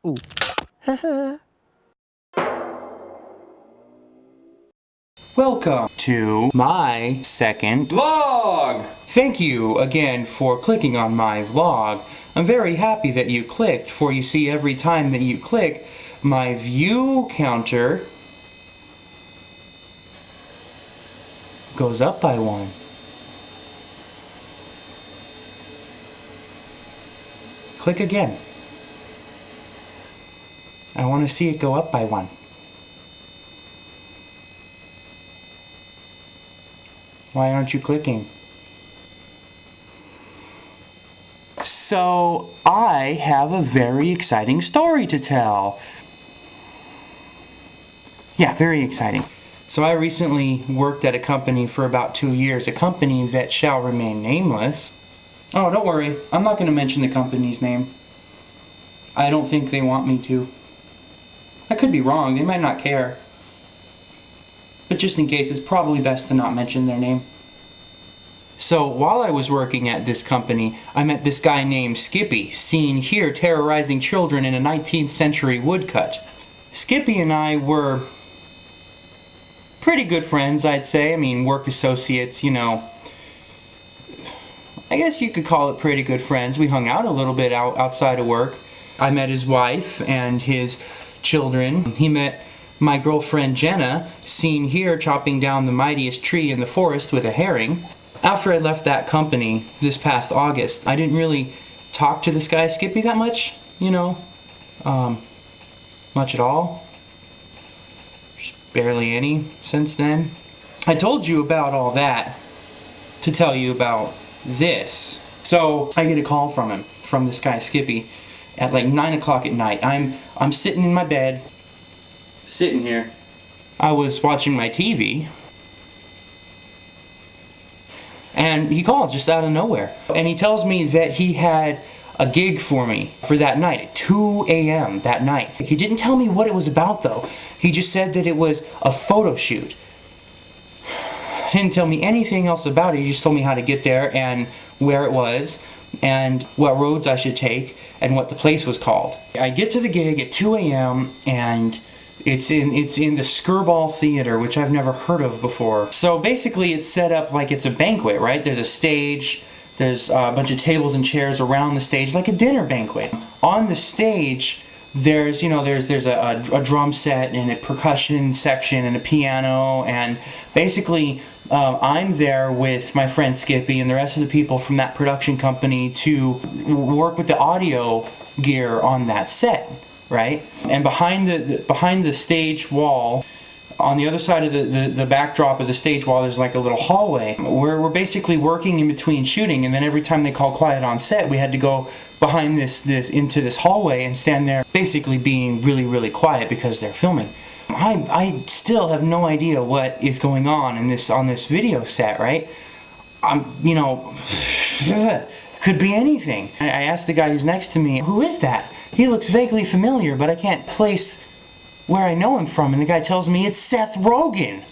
Ooh. Welcome to my second vlog! Thank you again for clicking on my vlog. I'm very happy that you clicked, for you see every time that you click, my view counter goes up by one. Click again. I want to see it go up by one. Why aren't you clicking? So, I have a very exciting story to tell. Yeah, very exciting. So I recently worked at a company for about 2 years, a company that shall remain nameless. Oh, don't worry, I'm not going to mention the company's name. I don't think they want me to. I could be wrong, they might not care. But just in case, it's probably best to not mention their name. So while I was working at this company, I met this guy named Skippy, seen here terrorizing children in a 19th century woodcut. Skippy and I were pretty good friends, I'd say. I mean, work associates, you know. I guess you could call it pretty good friends. We hung out a little bit outside of work. I met his wife and his children. He met my girlfriend Jenna, seen here chopping down the mightiest tree in the forest with a herring. After I left that company this past August, I didn't really talk to this guy Skippy that much, you know, much at all. Just barely any since then. I told you about all that to tell you about this. So I get a call from him, from this guy Skippy, at like 9 o'clock at night. I'm sitting in my bed, sitting here. I was watching my TV, and he called just out of nowhere. And he tells me that he had a gig for me for that night at 2 a.m. that night. He didn't tell me what it was about though. He just said that it was a photo shoot. He didn't tell me anything else about it. He just told me how to get there and where it was and what roads I should take and what the place was called. I get to the gig at 2 a.m. and it's in the Skirball Theater, which I've never heard of before. So basically it's set up like it's a banquet, right? There's a stage, there's a bunch of tables and chairs around the stage, like a dinner banquet. On the stage, there's a drum set and a percussion section and a piano, and basically I'm there with my friend Skippy and the rest of the people from that production company to work with the audio gear on that set, right? And behind the stage wall, on the other side of the backdrop of the stage wall, there's like a little hallway where we're basically working in between shooting, and then every time they call quiet on set, we had to go behind this into this hallway and stand there basically being really quiet because they're filming. I still have no idea what is going on this video set, right? You know, could be anything. I asked the guy who's next to me, who is that? He looks vaguely familiar, but I can't place where I know him from, and the guy tells me it's Seth Rogan.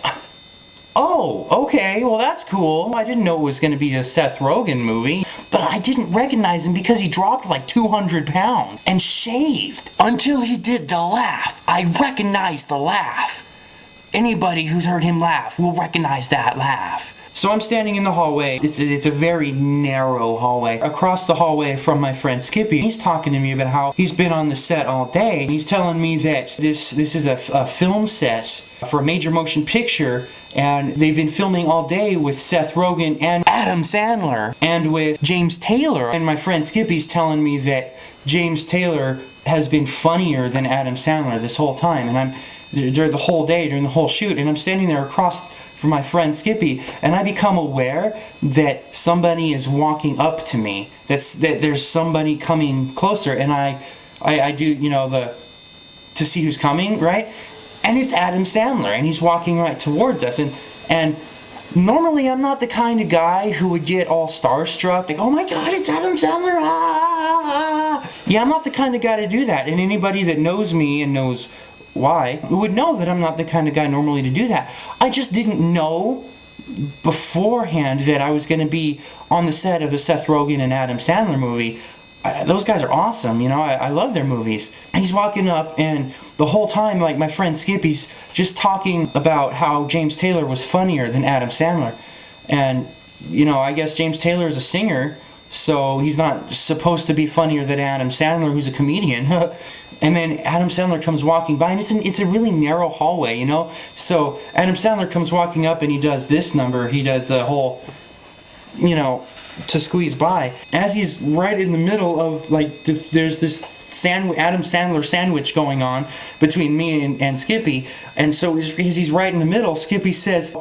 Oh, okay, well that's cool. I didn't know it was going to be a Seth Rogan movie, but I didn't recognize him because he dropped like 200 pounds and shaved until he did the laugh. I recognized the laugh. Anybody who's heard him laugh will recognize that laugh. So I'm standing in the hallway. It's a very narrow hallway. Across the hallway from my friend Skippy, he's talking to me about how he's been on the set all day. He's telling me that this is a film set for a major motion picture, and they've been filming all day with Seth Rogan and Adam Sandler and with James Taylor. And my friend Skippy's telling me that James Taylor has been funnier than Adam Sandler this whole time. And during the whole day, during the whole shoot, and I'm standing there across from my friend Skippy, and I become aware that somebody is walking up to me. That there's somebody coming closer, and I do, you know, to see who's coming, right? And it's Adam Sandler, and he's walking right towards us, and normally I'm not the kind of guy who would get all starstruck, like, oh my god, it's Adam Sandler, ah! Yeah, I'm not the kind of guy to do that, and anybody that knows me and knows why would know that I'm not the kind of guy normally to do that. I just didn't know beforehand that I was going to be on the set of a Seth Rogan and Adam Sandler movie. those guys are awesome, you know, I love their movies. And he's walking up, and the whole time, like, my friend Skippy's just talking about how James Taylor was funnier than Adam Sandler. And, you know, I guess James Taylor is a singer, so he's not supposed to be funnier than Adam Sandler, who's a comedian. And then Adam Sandler comes walking by, and it's a really narrow hallway, you know? So Adam Sandler comes walking up, and he does this number. He does the whole, you know, to squeeze by. As he's right in the middle of, like, there's this Adam Sandler sandwich going on between me and Skippy, and so as he's right in the middle, Skippy says,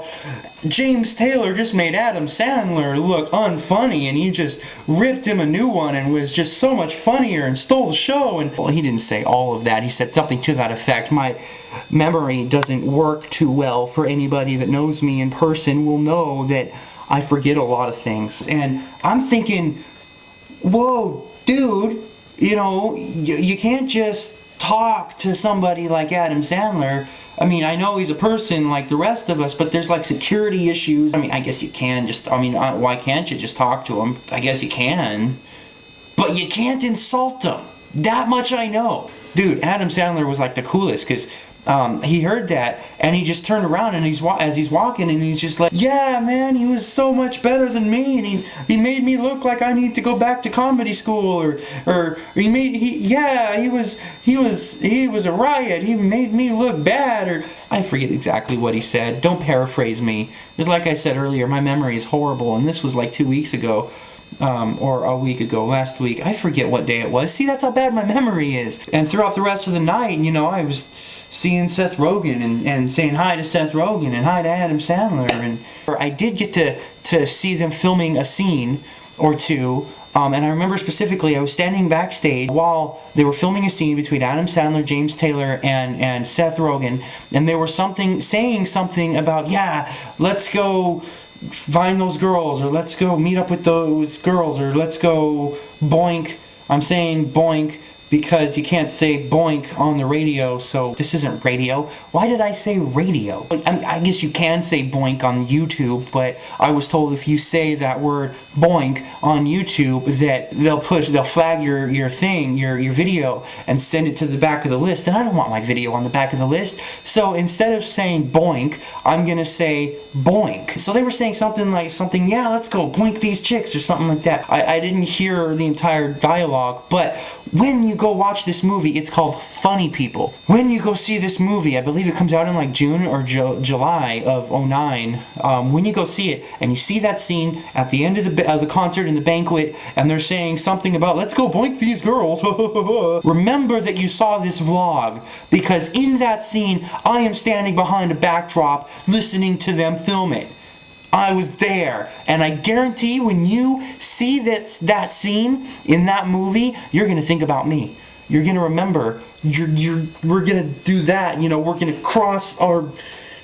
James Taylor just made Adam Sandler look unfunny, and he just ripped him a new one and was just so much funnier and stole the show. And well, he didn't say all of that. He said something to that effect. My memory doesn't work too well. For anybody that knows me in person will know that I forget a lot of things. And I'm thinking, whoa, dude, you know, you can't just talk to somebody like Adam Sandler. I mean, I know he's a person like the rest of us, but there's like security issues. I mean, I guess you can just, I mean, why can't you just talk to him? I guess you can. But you can't insult him. That much I know. Dude, Adam Sandler was like the coolest, because he heard that, and he just turned around, and as he's walking, and he's just like, yeah, man, he was so much better than me, and he made me look like I need to go back to comedy school, or he was a riot, he made me look bad, or I forget exactly what he said. Don't paraphrase me, because like I said earlier, my memory is horrible, and this was like 2 weeks ago. Or a week ago, last week. I forget what day it was. See, that's how bad my memory is. And throughout the rest of the night, you know, I was seeing Seth Rogan and saying hi to Seth Rogan and hi to Adam Sandler. And I did get to see them filming a scene or two. And I remember specifically, I was standing backstage while they were filming a scene between Adam Sandler, James Taylor, and Seth Rogan. And they were saying something about, yeah, let's go find those girls, or let's go meet up with those girls, or let's go boink. I'm saying boink because you can't say boink on the radio, so this isn't radio. Why did I say radio? I guess you can say boink on YouTube, but I was told if you say that word boink on YouTube that they'll flag your thing, your video, and send it to the back of the list, and I don't want my video on the back of the list. So instead of saying boink, I'm gonna say boink. So they were saying something, yeah, let's go boink these chicks, or something like that. I didn't hear the entire dialogue, but when you go watch this movie, it's called Funny People. When you go see this movie, I believe it comes out in like June or July of '09. When you go see it, and you see that scene at the end of the concert in the banquet, and they're saying something about, let's go boink these girls, remember that you saw this vlog, because in that scene, I am standing behind a backdrop listening to them film it. I was there, and I guarantee when you see that scene in that movie, you're gonna think about me. You're gonna remember. We're gonna do that. You know, we're gonna cross our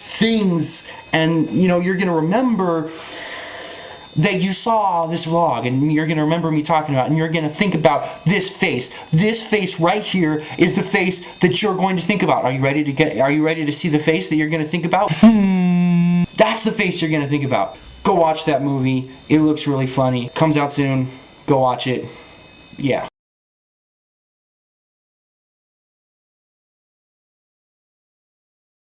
things, and you know, you're gonna remember that you saw this vlog, and you're gonna remember me talking about it, and you're gonna think about this face. This face right here is the face that you're going to think about. Are you ready to see the face that you're gonna think about? That's the face you're going to think about. Go watch that movie. It looks really funny. Comes out soon. Go watch it. Yeah.